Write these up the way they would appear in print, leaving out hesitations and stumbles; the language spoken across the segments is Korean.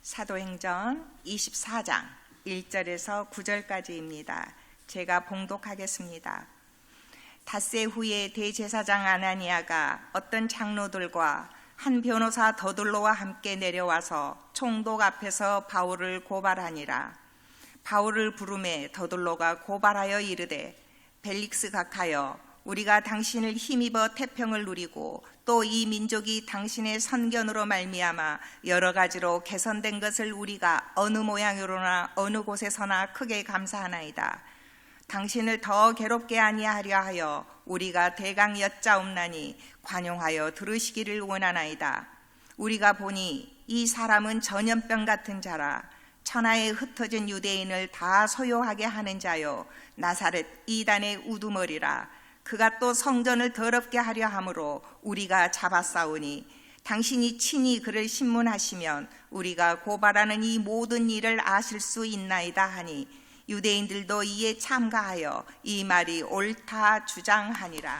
사도행전 24장 1절에서 9절까지입니다. 제가 봉독하겠습니다. 닷새 후에 대제사장 아나니아가 어떤 장로들과 한 변호사 더둘로와 함께 내려와서 총독 앞에서 바울을 고발하니라. 바울을 부르매 더둘로가 고발하여 이르되, 벨릭스 각하여, 우리가 당신을 힘입어 태평을 누리고 또 이 민족이 당신의 선견으로 말미암아 여러 가지로 개선된 것을 우리가 어느 모양으로나 어느 곳에서나 크게 감사하나이다. 당신을 더 괴롭게 아니하려 하여 우리가 대강 여짜옵나니 관용하여 들으시기를 원하나이다. 우리가 보니 이 사람은 전염병 같은 자라. 천하에 흩어진 유대인을 다 소요하게 하는 자요, 나사렛 이단의 우두머리라. 그가 또 성전을 더럽게 하려 함으로 우리가 잡아싸우니 당신이 친히 그를 신문하시면 우리가 고발하는 이 모든 일을 아실 수 있나이다 하니, 유대인들도 이에 참가하여 이 말이 옳다 주장하니라.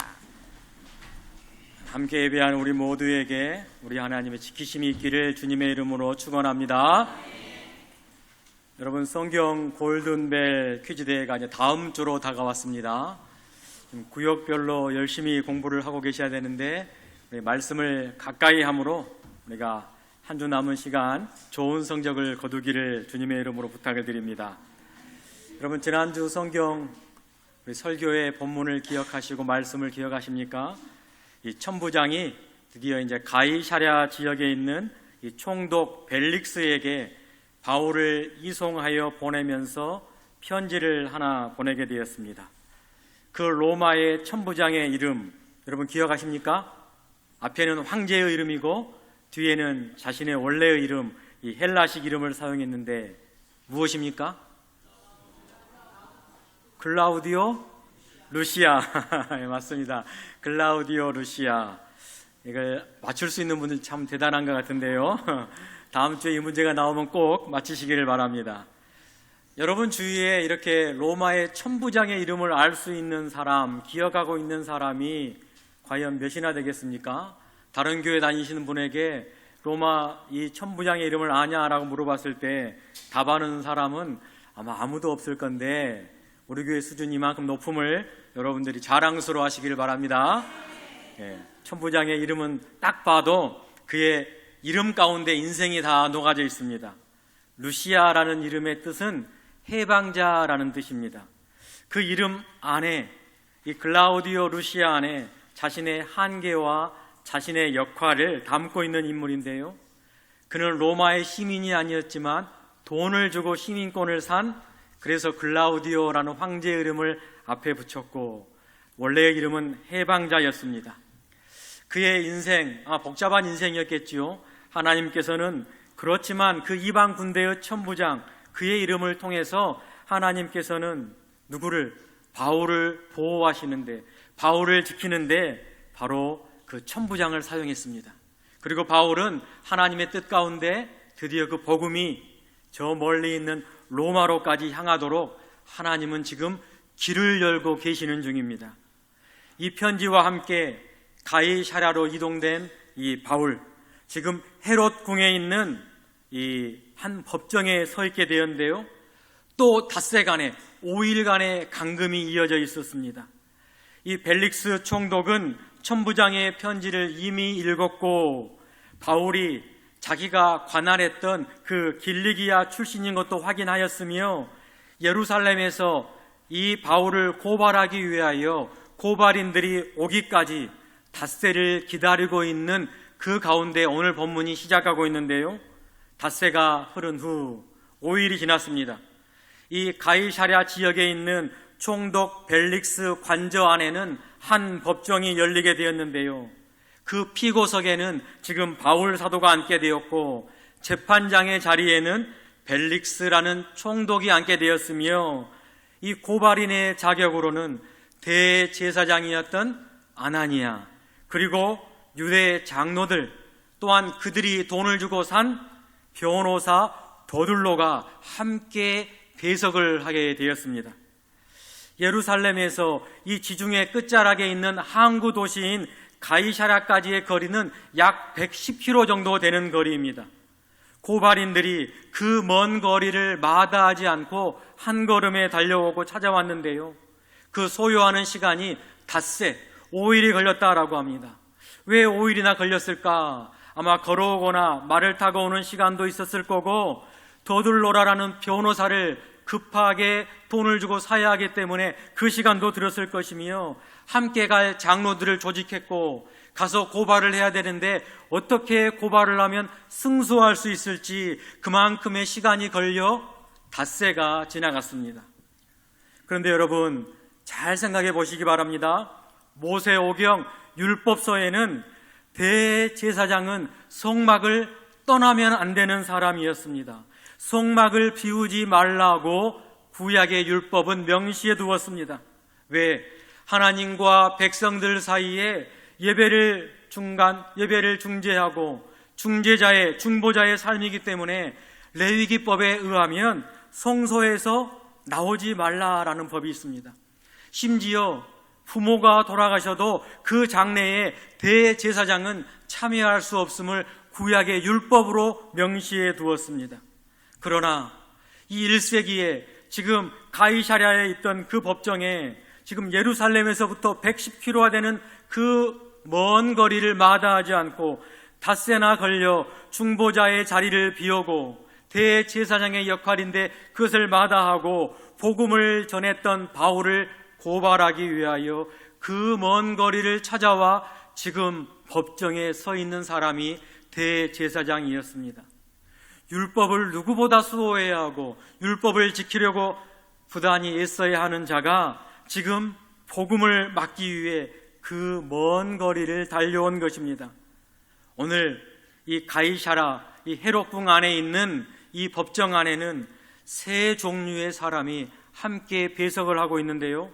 함께 예배한 우리 모두에게 우리 하나님의 지키심이 있기를 주님의 이름으로 축원합니다. 여러분, 성경 골든벨 퀴즈 대회가 이제 다음 주로 다가왔습니다. 구역별로 열심히 공부를 하고 계셔야 되는데 말씀을 가까이 함으로 우리가 한 주 남은 시간 좋은 성적을 거두기를 주님의 이름으로 부탁을 드립니다. 여러분, 지난주 성경 우리 설교의 본문을 기억하시고 말씀을 기억하십니까? 이 천부장이 드디어 이제 가이사랴 지역에 있는 이 총독 벨릭스에게 바울을 이송하여 보내면서 편지를 하나 보내게 되었습니다. 그 로마의 천부장의 이름 여러분 기억하십니까? 앞에는 황제의 이름이고 뒤에는 자신의 원래의 이름, 이 헬라식 이름을 사용했는데 무엇입니까? 클라우디오 루시아. 맞습니다. 클라우디오 루시아. 이걸 맞출 수 있는 분들 참 대단한 것 같은데요. 다음 주에 이 문제가 나오면 꼭 맞히시기를 바랍니다. 여러분 주위에 이렇게 로마의 천부장의 이름을 알 수 있는 사람, 기억하고 있는 사람이 과연 몇이나 되겠습니까? 다른 교회 다니시는 분에게 로마 이 천부장의 이름을 아냐라고 물어봤을 때 답하는 사람은 아마 아무도 없을 건데, 우리 교회 수준 이만큼 높음을 여러분들이 자랑스러워 하시길 바랍니다. 천부장의 이름은 딱 봐도 그의 이름 가운데 인생이 다 녹아져 있습니다. 루시아라는 이름의 뜻은 해방자라는 뜻입니다. 그 이름 안에, 이 클라우디오 루시아 안에 자신의 한계와 자신의 역할을 담고 있는 인물인데요, 그는 로마의 시민이 아니었지만 돈을 주고 시민권을 산, 그래서 클라우디오라는 황제의 이름을 앞에 붙였고 원래의 이름은 해방자였습니다. 그의 인생, 복잡한 인생이었겠지요. 하나님께서는 그렇지만 그 이방 군대의 천부장, 그의 이름을 통해서 하나님께서는 누구를? 바울을 보호하시는데, 바울을 지키는데 바로 그 천부장을 사용했습니다. 그리고 바울은 하나님의 뜻 가운데 드디어 그 복음이 저 멀리 있는 로마로까지 향하도록 하나님은 지금 길을 열고 계시는 중입니다. 이 편지와 함께 가이사랴로 이동된 이 바울, 지금 헤롯 궁에 있는 이 한 법정에 서 있게 되었는데요, 또 닷새간에 5일간의 감금이 이어져 있었습니다. 이 벨릭스 총독은 천부장의 편지를 이미 읽었고, 바울이 자기가 관할했던 그 길리기아 출신인 것도 확인하였으며, 예루살렘에서 이 바울을 고발하기 위하여 고발인들이 오기까지 닷새를 기다리고 있는 그 가운데 오늘 본문이 시작하고 있는데요, 닷새가 흐른 후 5일이 지났습니다. 이 가이사랴 지역에 있는 총독 벨릭스 관저 안에는 한 법정이 열리게 되었는데요, 그 피고석에는 지금 바울 사도가 앉게 되었고 재판장의 자리에는 벨릭스라는 총독이 앉게 되었으며, 이 고발인의 자격으로는 대제사장이었던 아나니아, 그리고 유대 장로들, 또한 그들이 돈을 주고 산 변호사 더둘로가 함께 배석을 하게 되었습니다. 예루살렘에서 이 지중해 끝자락에 있는 항구 도시인 가이사랴까지의 거리는 약 110km 정도 되는 거리입니다. 고발인들이 그 먼 거리를 마다하지 않고 한 걸음에 달려오고 찾아왔는데요, 그 소요하는 시간이 닷새 5일이 걸렸다라고 합니다. 왜 5일이나 걸렸을까? 아마 걸어오거나 말을 타고 오는 시간도 있었을 거고, 더둘로라라는 변호사를 급하게 돈을 주고 사야 하기 때문에 그 시간도 들었을 것이며, 함께 갈 장로들을 조직했고 가서 고발을 해야 되는데 어떻게 고발을 하면 승소할 수 있을지 그만큼의 시간이 걸려 닷새가 지나갔습니다. 그런데 여러분, 잘 생각해 보시기 바랍니다. 모세오경 율법서에는 대제사장은 성막을 떠나면 안 되는 사람이었습니다. 성막을 비우지 말라고 구약의 율법은 명시해 두었습니다. 왜? 하나님과 백성들 사이에 예배를 중재하고 중보자의 삶이기 때문에 레위기법에 의하면 성소에서 나오지 말라라는 법이 있습니다. 심지어 부모가 돌아가셔도 그 장례에 대제사장은 참여할 수 없음을 구약의 율법으로 명시해 두었습니다. 그러나 이 1세기에 지금 가이사랴에 있던 그 법정에 지금 예루살렘에서부터 110km가 되는 그 먼 거리를 마다하지 않고 닷새나 걸려 중보자의 자리를 비우고 대제사장의 역할인데 그것을 마다하고 복음을 전했던 바울을 고발하기 위하여 그 먼 거리를 찾아와 지금 법정에 서 있는 사람이 대제사장이었습니다. 율법을 누구보다 수호해야 하고 율법을 지키려고 부단히 애써야 하는 자가 지금 복음을 막기 위해 그 먼 거리를 달려온 것입니다. 오늘 이 가이사랴, 이 헤롯궁 안에 있는 이 법정 안에는 세 종류의 사람이 함께 배석을 하고 있는데요,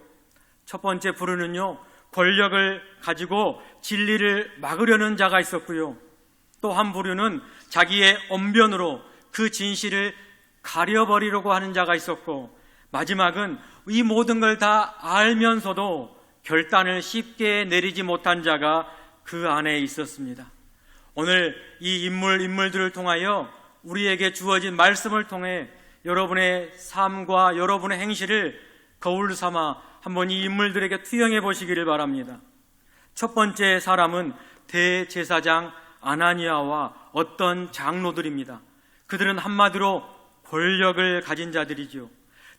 첫 번째 부류는요, 권력을 가지고 진리를 막으려는 자가 있었고요, 또 한 부류는 자기의 언변으로 그 진실을 가려버리려고 하는 자가 있었고, 마지막은 이 모든 걸 다 알면서도 결단을 쉽게 내리지 못한 자가 그 안에 있었습니다. 오늘 이 인물들을 통하여 우리에게 주어진 말씀을 통해 여러분의 삶과 여러분의 행실을 거울 삼아 한번 이 인물들에게 투영해 보시기를 바랍니다. 첫 번째 사람은 대제사장 아나니아와 어떤 장로들입니다. 그들은 한마디로 권력을 가진 자들이죠.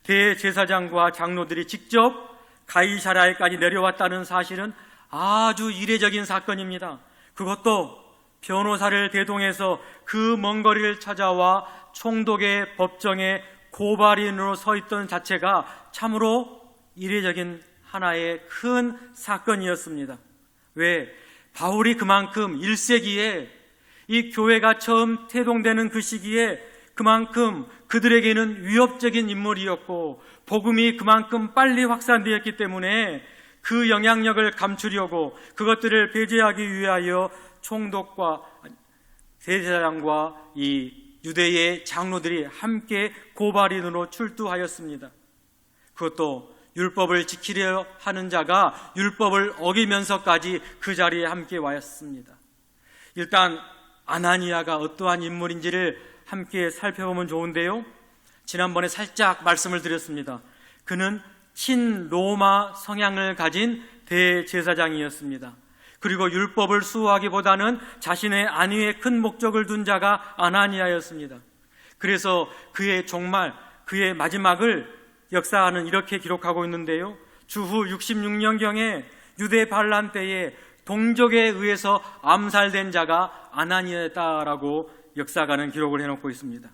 대제사장과 장로들이 직접 가이사랴에까지 내려왔다는 사실은 아주 이례적인 사건입니다. 그것도 변호사를 대동해서 그 먼 거리를 찾아와 총독의 법정에 고발인으로 서 있던 자체가 참으로 이례적인 하나의 큰 사건이었습니다. 왜? 바울이 그만큼 1세기에 이 교회가 처음 태동되는 그 시기에 그만큼 그들에게는 위협적인 인물이었고 복음이 그만큼 빨리 확산되었기 때문에 그 영향력을 감추려고 그것들을 배제하기 위하여 총독과 대제사장과 이 유대의 장로들이 함께 고발인으로 출두하였습니다. 그것도 율법을 지키려 하는 자가 율법을 어기면서까지 그 자리에 함께 왔습니다. 일단 아나니아가 어떠한 인물인지를 함께 살펴보면 좋은데요, 지난번에 살짝 말씀을 드렸습니다. 그는 친로마 성향을 가진 대제사장이었습니다. 그리고 율법을 수호하기보다는 자신의 안위에 큰 목적을 둔 자가 아나니아였습니다. 그래서 그의 종말, 그의 마지막을 역사는 이렇게 기록하고 있는데요, 주후 66년경에 유대 반란 때에 동족에 의해서 암살된 자가 아나니아였다라고 역사가는 기록을 해놓고 있습니다.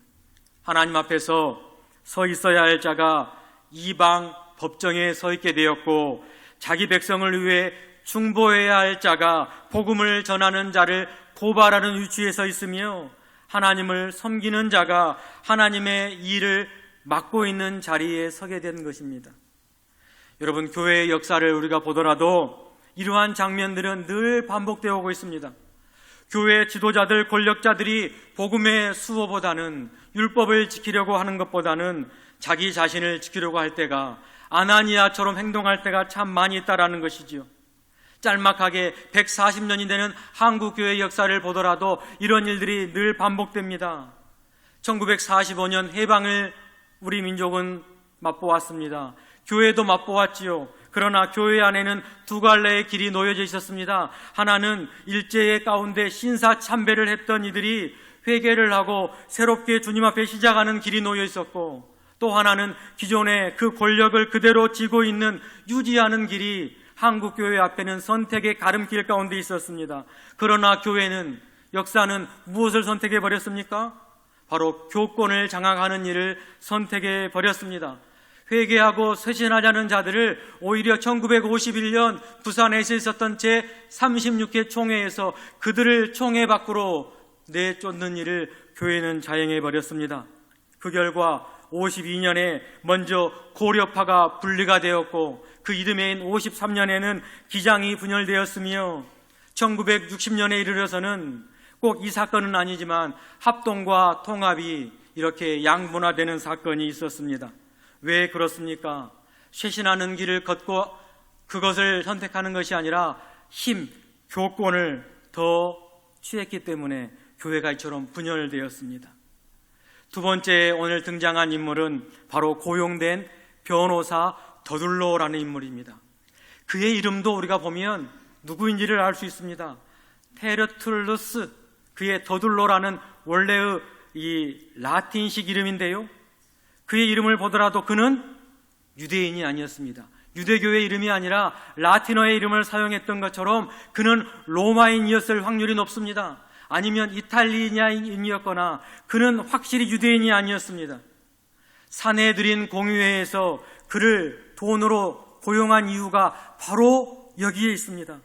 하나님 앞에서 서 있어야 할 자가 이방 법정에 서 있게 되었고, 자기 백성을 위해 중보해야 할 자가 복음을 전하는 자를 고발하는 위치에 서 있으며, 하나님을 섬기는 자가 하나님의 일을 맡고 있는 자리에 서게 된 것입니다. 여러분, 교회의 역사를 우리가 보더라도 이러한 장면들은 늘 반복되어 오고 있습니다. 교회 지도자들, 권력자들이 복음의 수호보다는, 율법을 지키려고 하는 것보다는 자기 자신을 지키려고 할 때가, 아나니아처럼 행동할 때가 참 많이 있다라는 것이지요. 짤막하게 140년이 되는 한국 교회의 역사를 보더라도 이런 일들이 늘 반복됩니다. 1945년 해방을 우리 민족은 맛보았습니다. 교회도 맛보았지요. 그러나 교회 안에는 두 갈래의 길이 놓여져 있었습니다. 하나는 일제의 가운데 신사참배를 했던 이들이 회개를 하고 새롭게 주님 앞에 시작하는 길이 놓여 있었고, 또 하나는 기존의 그 권력을 그대로 쥐고 있는 유지하는 길이 한국교회 앞에는 선택의 가름길 가운데 있었습니다. 그러나 교회는, 역사는 무엇을 선택해 버렸습니까? 바로 교권을 장악하는 일을 선택해 버렸습니다. 회개하고 쇄신하자는 자들을 오히려 1951년 부산에서 있었던 제36회 총회에서 그들을 총회 밖으로 내쫓는 일을 교회는 자행해 버렸습니다. 그 결과 52년에 먼저 고려파가 분리가 되었고, 그 이듬해인 53년에는 기장이 분열되었으며 1960년에 이르러서는 꼭 이 사건은 아니지만 합동과 통합이 이렇게 양분화되는 사건이 있었습니다. 왜 그렇습니까? 쇄신하는 길을 걷고 그것을 선택하는 것이 아니라 교권을 더 취했기 때문에 교회가 이처럼 분열되었습니다. 두 번째 오늘 등장한 인물은 바로 고용된 변호사 더둘로라는 인물입니다. 그의 이름도 우리가 보면 누구인지를 알 수 있습니다. 테르툴루스, 그의 더둘로라는 원래의 이 라틴식 이름인데요, 그의 이름을 보더라도 그는 유대인이 아니었습니다. 유대교의 이름이 아니라 라틴어의 이름을 사용했던 것처럼 그는 로마인이었을 확률이 높습니다. 아니면 이탈리아인이었거나 그는 확실히 유대인이 아니었습니다. 사내들인 공의회에서 그를 돈으로 고용한 이유가 바로 여기에 있습니다.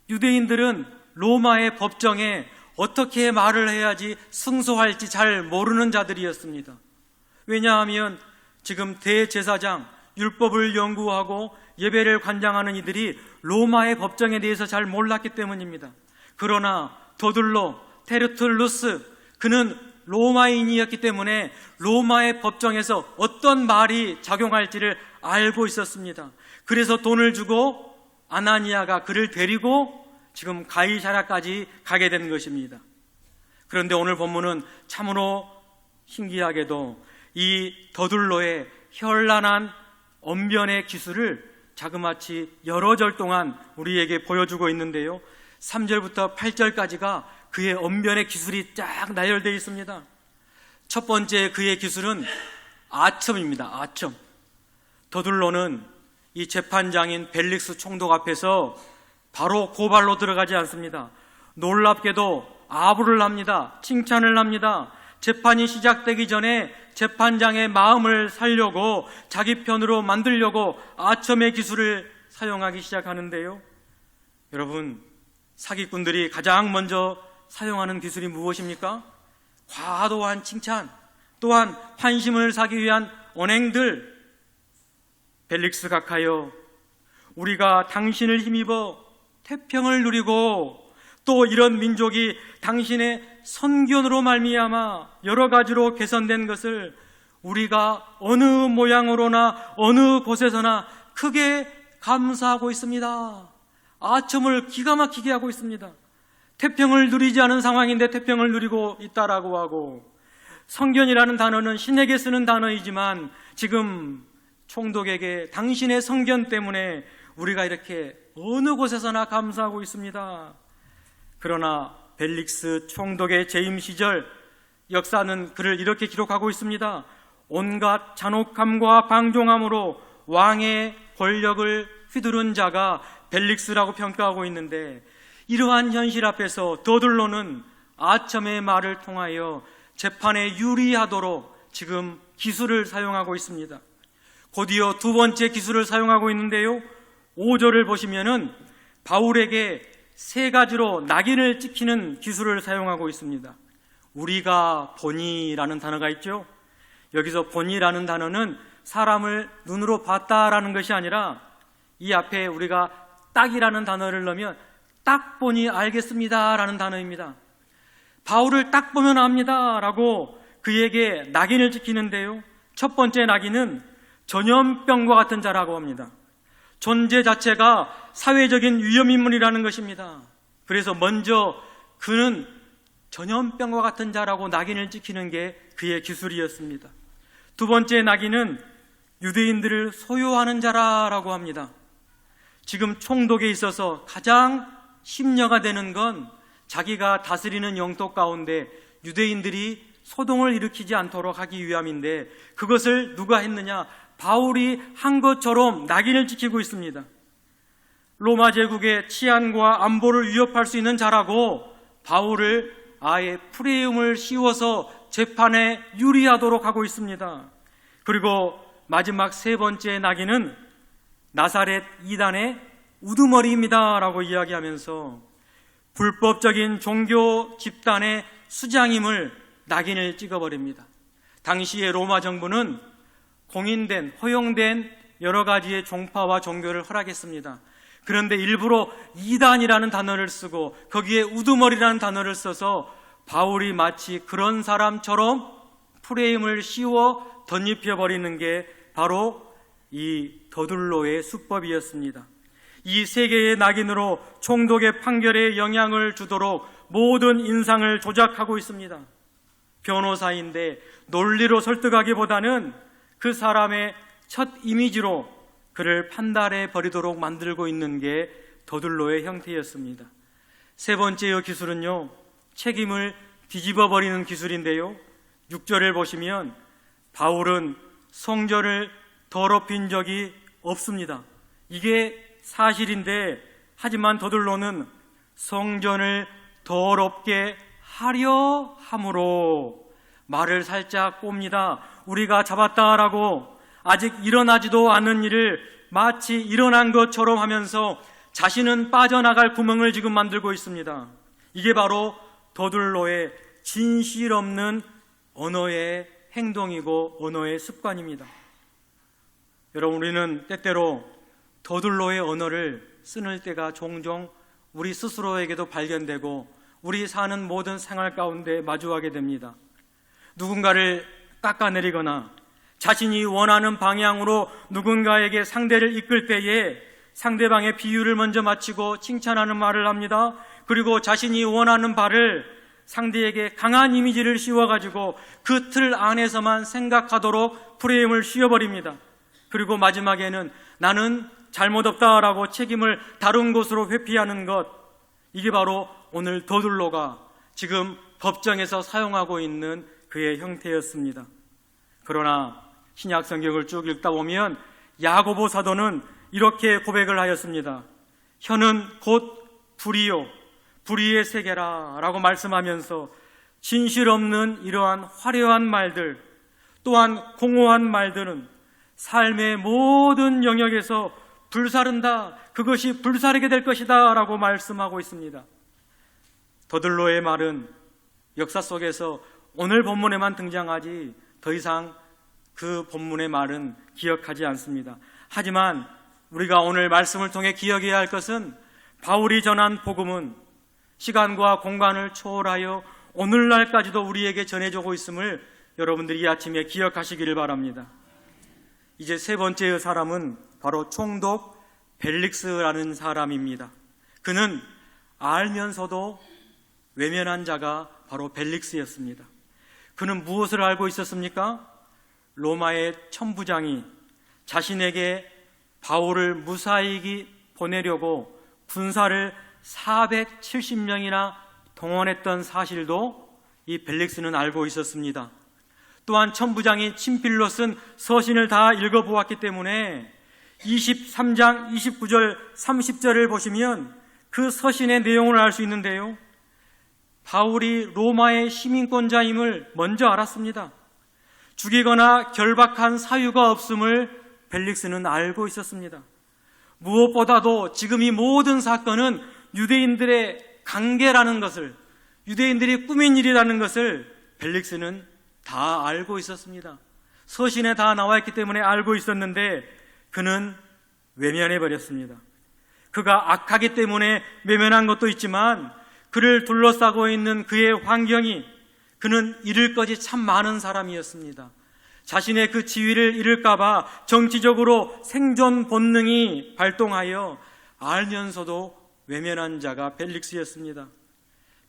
유대인들은 로마의 법정에 어떻게 말을 해야지 승소할지 잘 모르는 자들이었습니다. 왜냐하면 지금 대제사장, 율법을 연구하고 예배를 관장하는 이들이 로마의 법정에 대해서 잘 몰랐기 때문입니다. 그러나 더둘로 테르툴루스, 그는 로마인이었기 때문에 로마의 법정에서 어떤 말이 작용할지를 알고 있었습니다. 그래서 돈을 주고 아나니아가 그를 데리고 지금 가이사랴까지 가게 된 것입니다. 그런데 오늘 본문은 참으로 신기하게도 이 더둘로의 현란한 언변의 기술을 자그마치 여러 절 동안 우리에게 보여주고 있는데요, 3절부터 8절까지가 그의 언변의 기술이 쫙 나열되어 있습니다. 첫 번째 그의 기술은 아첨입니다. 아첨. 더둘로는 이 재판장인 벨릭스 총독 앞에서 바로 고발로 들어가지 않습니다. 놀랍게도 아부를 합니다. 칭찬을 합니다. 재판이 시작되기 전에 재판장의 마음을 살려고, 자기 편으로 만들려고 아첨의 기술을 사용하기 시작하는데요, 여러분, 사기꾼들이 가장 먼저 사용하는 기술이 무엇입니까? 과도한 칭찬, 또한 환심을 사기 위한 언행들. 벨릭스 각하여, 우리가 당신을 힘입어 태평을 누리고 또 이런 민족이 당신의 선견으로 말미암아 여러 가지로 개선된 것을 우리가 어느 모양으로나 어느 곳에서나 크게 감사하고 있습니다. 아첨을 기가 막히게 하고 있습니다. 태평을 누리지 않은 상황인데 태평을 누리고 있다라고 하고, 성견이라는 단어는 신에게 쓰는 단어이지만 지금 총독에게 당신의 성견 때문에 우리가 이렇게 어느 곳에서나 감사하고 있습니다. 그러나 벨릭스 총독의 재임 시절 역사는 그를 이렇게 기록하고 있습니다. 온갖 잔혹함과 방종함으로 왕의 권력을 휘두른 자가 벨릭스라고 평가하고 있는데, 이러한 현실 앞에서 더둘로는 아첨의 말을 통하여 재판에 유리하도록 지금 기술을 사용하고 있습니다. 곧이어 두 번째 기술을 사용하고 있는데요, 5절을 보시면은 바울에게 세 가지로 낙인을 찍히는 기술을 사용하고 있습니다. 우리가 보니라는 단어가 있죠. 여기서 보니라는 단어는 사람을 눈으로 봤다라는 것이 아니라, 이 앞에 우리가 딱이라는 단어를 넣으면 딱 보니 알겠습니다라는 단어입니다. 바울을 딱 보면 압니다라고 그에게 낙인을 찍히는데요, 첫 번째 낙인은 전염병과 같은 자라고 합니다. 존재 자체가 사회적인 위험인물이라는 것입니다. 그래서 먼저 그는 전염병과 같은 자라고 낙인을 찍히는 게 그의 기술이었습니다. 두 번째 낙인은 유대인들을 소유하는 자라고 합니다. 지금 총독에 있어서 가장 심려가 되는 건 자기가 다스리는 영토 가운데 유대인들이 소동을 일으키지 않도록 하기 위함인데, 그것을 누가 했느냐? 바울이 한 것처럼 낙인을 찍히고 있습니다. 로마 제국의 치안과 안보를 위협할 수 있는 자라고 바울을 아예 프레임을 씌워서 재판에 유리하도록 하고 있습니다. 그리고 마지막 세 번째 낙인은 나사렛 이단의 우두머리입니다 라고 이야기하면서 불법적인 종교 집단의 수장임을 낙인을 찍어버립니다. 당시의 로마 정부는 공인된, 허용된 여러 가지의 종파와 종교를 허락했습니다. 그런데 일부러 이단이라는 단어를 쓰고 거기에 우두머리라는 단어를 써서 바울이 마치 그런 사람처럼 프레임을 씌워 덧입혀버리는 게 바로 이 더둘로의 수법이었습니다. 이 세 개의 낙인으로 총독의 판결에 영향을 주도록 모든 인상을 조작하고 있습니다. 변호사인데 논리로 설득하기보다는 그 사람의 첫 이미지로 그를 판단해 버리도록 만들고 있는 게 더둘로의 형태였습니다. 세 번째의 기술은요, 책임을 뒤집어 버리는 기술인데요, 6절을 보시면 바울은 성전을 더럽힌 적이 없습니다. 이게 사실인데, 하지만 더둘로는 성전을 더럽게 하려 함으로 말을 살짝 꼽니다. 우리가 잡았다라고 아직 일어나지도 않은 일을 마치 일어난 것처럼 하면서 자신은 빠져나갈 구멍을 지금 만들고 있습니다. 이게 바로 더둘로의 진실 없는 언어의 행동이고 언어의 습관입니다. 여러분, 우리는 때때로 더둘로의 언어를 쓰는 때가 종종 우리 스스로에게도 발견되고 우리 사는 모든 생활 가운데 마주하게 됩니다. 누군가를 깎아내리거나 자신이 원하는 방향으로 누군가에게 상대를 이끌 때에 상대방의 비유를 먼저 마치고 칭찬하는 말을 합니다. 그리고 자신이 원하는 바를 상대에게 강한 이미지를 씌워가지고 그 틀 안에서만 생각하도록 프레임을 씌워버립니다. 그리고 마지막에는 나는 잘못 없다라고 책임을 다른 곳으로 회피하는 것, 이게 바로 오늘 더둘로가 지금 법정에서 사용하고 있는 그의 형태였습니다. 그러나 신약 성경을 쭉 읽다 보면 야고보 사도는 이렇게 고백을 하였습니다. 혀는 곧 불이요 불의의 세계라 라고 말씀하면서 진실 없는 이러한 화려한 말들, 또한 공허한 말들은 삶의 모든 영역에서 불사른다, 그것이 불사르게 될 것이다 라고 말씀하고 있습니다. 더둘로의 말은 역사 속에서 오늘 본문에만 등장하지 더 이상 그 본문의 말은 기억하지 않습니다. 하지만 우리가 오늘 말씀을 통해 기억해야 할 것은 바울이 전한 복음은 시간과 공간을 초월하여 오늘날까지도 우리에게 전해주고 있음을 여러분들이 이 아침에 기억하시기를 바랍니다. 이제 세 번째의 사람은 바로 총독 벨릭스라는 사람입니다. 그는 알면서도 외면한 자가 바로 벨릭스였습니다. 그는 무엇을 알고 있었습니까? 로마의 천부장이 자신에게 바울을 무사히 보내려고 군사를 470명이나 동원했던 사실도 이 벨릭스는 알고 있었습니다. 또한 천부장이 친필로 쓴 서신을 다 읽어보았기 때문에 23장 29절 30절을 보시면 그 서신의 내용을 알 수 있는데요, 바울이 로마의 시민권자임을 먼저 알았습니다. 죽이거나 결박한 사유가 없음을 벨릭스는 알고 있었습니다. 무엇보다도 지금 이 모든 사건은 유대인들의 강계라는 것을, 유대인들이 꾸민 일이라는 것을 벨릭스는 다 알고 있었습니다. 서신에 다 나와 있기 때문에 알고 있었는데 그는 외면해버렸습니다. 그가 악하기 때문에 외면한 것도 있지만 그를 둘러싸고 있는 그의 환경이, 그는 잃을 것이 참 많은 사람이었습니다. 자신의 그 지위를 잃을까봐 정치적으로 생존 본능이 발동하여 알면서도 외면한 자가 벨릭스였습니다.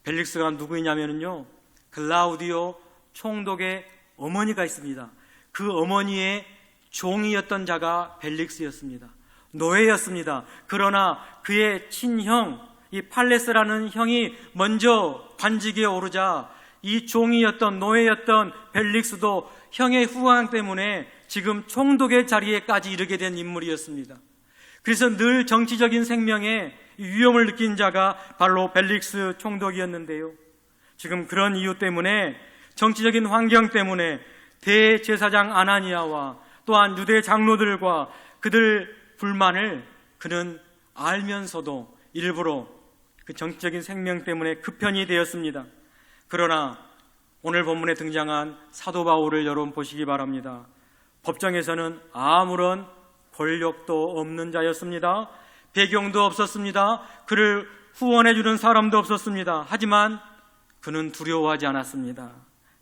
벨릭스가 누구이냐면요, 글라우디오 총독의 어머니가 있습니다. 그 어머니의 종이었던 자가 벨릭스였습니다. 노예였습니다. 그러나 그의 친형, 이 팔레스라는 형이 먼저 관직에 오르자 이 종이었던 노예였던 벨릭스도 형의 후광 때문에 지금 총독의 자리에까지 이르게 된 인물이었습니다. 그래서 늘 정치적인 생명에 위험을 느낀 자가 바로 벨릭스 총독이었는데요. 지금 그런 이유 때문에, 정치적인 환경 때문에 대제사장 아나니아와 또한 유대 장로들과 그들 불만을 그는 알면서도 일부러 그 정치적인 생명 때문에 급편이 되었습니다. 그러나 오늘 본문에 등장한 사도 바울을 여러분 보시기 바랍니다. 법정에서는 아무런 권력도 없는 자였습니다. 배경도 없었습니다. 그를 후원해 주는 사람도 없었습니다. 하지만 그는 두려워하지 않았습니다.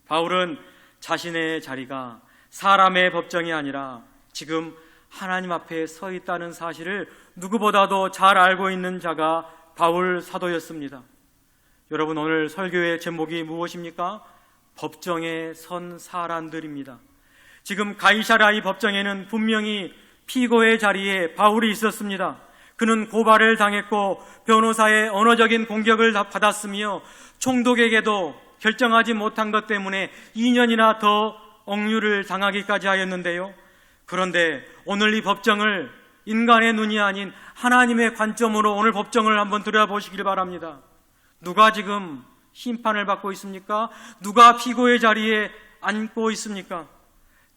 바울은 자신의 자리가 사람의 법정이 아니라 지금 하나님 앞에 서 있다는 사실을 누구보다도 잘 알고 있는 자가 바울 사도였습니다. 여러분, 오늘 설교의 제목이 무엇입니까? 법정에 선 사람들입니다. 지금 가이사랴의 법정에는 분명히 피고의 자리에 바울이 있었습니다. 그는 고발을 당했고 변호사의 언어적인 공격을 받았으며 총독에게도 결정하지 못한 것 때문에 2년이나 더 억류를 당하기까지 하였는데요. 그런데 오늘 이 법정을 인간의 눈이 아닌 하나님의 관점으로 오늘 법정을 한번 들여다보시길 바랍니다. 누가 지금 심판을 받고 있습니까? 누가 피고의 자리에 앉고 있습니까?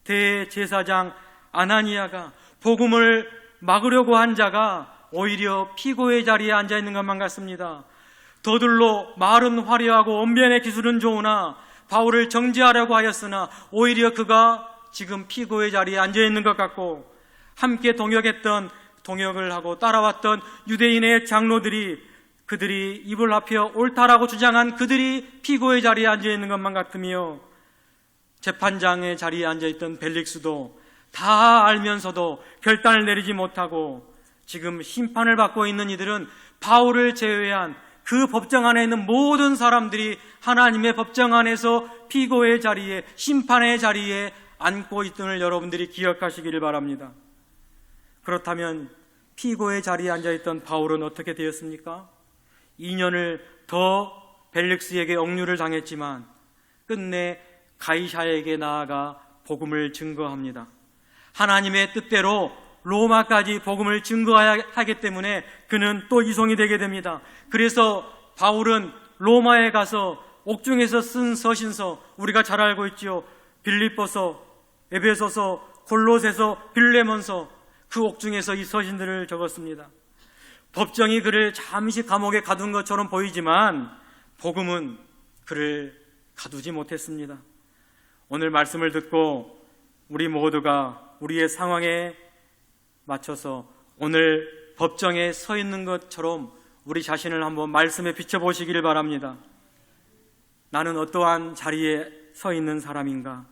대제사장 아나니아가 복음을 막으려고 한 자가 오히려 피고의 자리에 앉아 있는 것만 같습니다. 더들로 말은 화려하고 언변의 기술은 좋으나 바울을 정죄하려고 하였으나 오히려 그가 지금 피고의 자리에 앉아 있는 것 같고, 함께 동역을 하고 따라왔던 유대인의 장로들이 그들이 입을 합혀 옳다라고 주장한 그들이 피고의 자리에 앉아 있는 것만 같으며, 재판장의 자리에 앉아 있던 벨릭스도 다 알면서도 결단을 내리지 못하고 지금 심판을 받고 있는 이들은 바울을 제외한 그 법정 안에 있는 모든 사람들이 하나님의 법정 안에서 피고의 자리에, 심판의 자리에 앉고 있음을 여러분들이 기억하시기를 바랍니다. 그렇다면 피고의 자리에 앉아있던 바울은 어떻게 되었습니까? 2년을 더 벨릭스에게 억류를 당했지만 끝내 가이사에게 나아가 복음을 증거합니다. 하나님의 뜻대로 로마까지 복음을 증거해야 하기 때문에 그는 또 이송이 되게 됩니다. 그래서 바울은 로마에 가서 옥중에서 쓴 서신서, 우리가 잘 알고 있지요. 빌립보서, 에베소서, 골로새서, 빌레몬서, 그 옥중에서 이 서신들을 적었습니다. 법정이 그를 잠시 감옥에 가둔 것처럼 보이지만 복음은 그를 가두지 못했습니다. 오늘 말씀을 듣고 우리 모두가 우리의 상황에 맞춰서 오늘 법정에 서 있는 것처럼 우리 자신을 한번 말씀에 비춰보시기를 바랍니다. 나는 어떠한 자리에 서 있는 사람인가?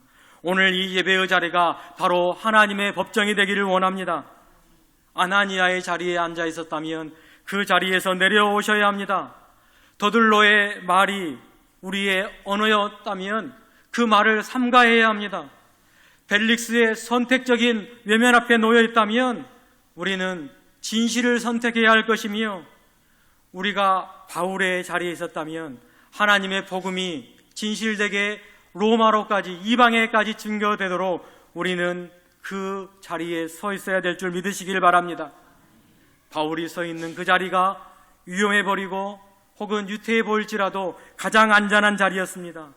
오늘 이 예배의 자리가 바로 하나님의 법정이 되기를 원합니다. 아나니아의 자리에 앉아 있었다면 그 자리에서 내려오셔야 합니다. 더들로의 말이 우리의 언어였다면 그 말을 삼가해야 합니다. 벨릭스의 선택적인 외면 앞에 놓여 있다면 우리는 진실을 선택해야 할 것이며, 우리가 바울의 자리에 있었다면 하나님의 복음이 진실되게 로마로까지, 이방에까지 증거되도록 우리는 그 자리에 서 있어야 될 줄 믿으시길 바랍니다. 바울이 서 있는 그 자리가 위험해 버리고 혹은 유태해 보일지라도 가장 안전한 자리였습니다.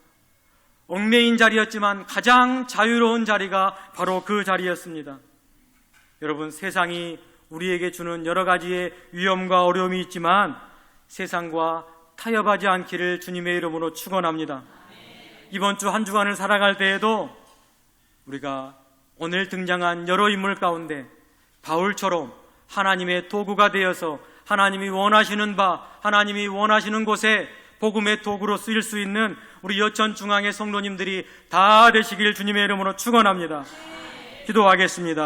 얽매인 자리였지만 가장 자유로운 자리가 바로 그 자리였습니다. 여러분, 세상이 우리에게 주는 여러 가지의 위험과 어려움이 있지만 세상과 타협하지 않기를 주님의 이름으로 축원합니다. 이번 주 한 주간을 살아갈 때에도 우리가 오늘 등장한 여러 인물 가운데 바울처럼 하나님의 도구가 되어서 하나님이 원하시는 바, 하나님이 원하시는 곳에 복음의 도구로 쓰일 수 있는 우리 여천 중앙의 성도님들이 다 되시길 주님의 이름으로 축원합니다. 기도하겠습니다.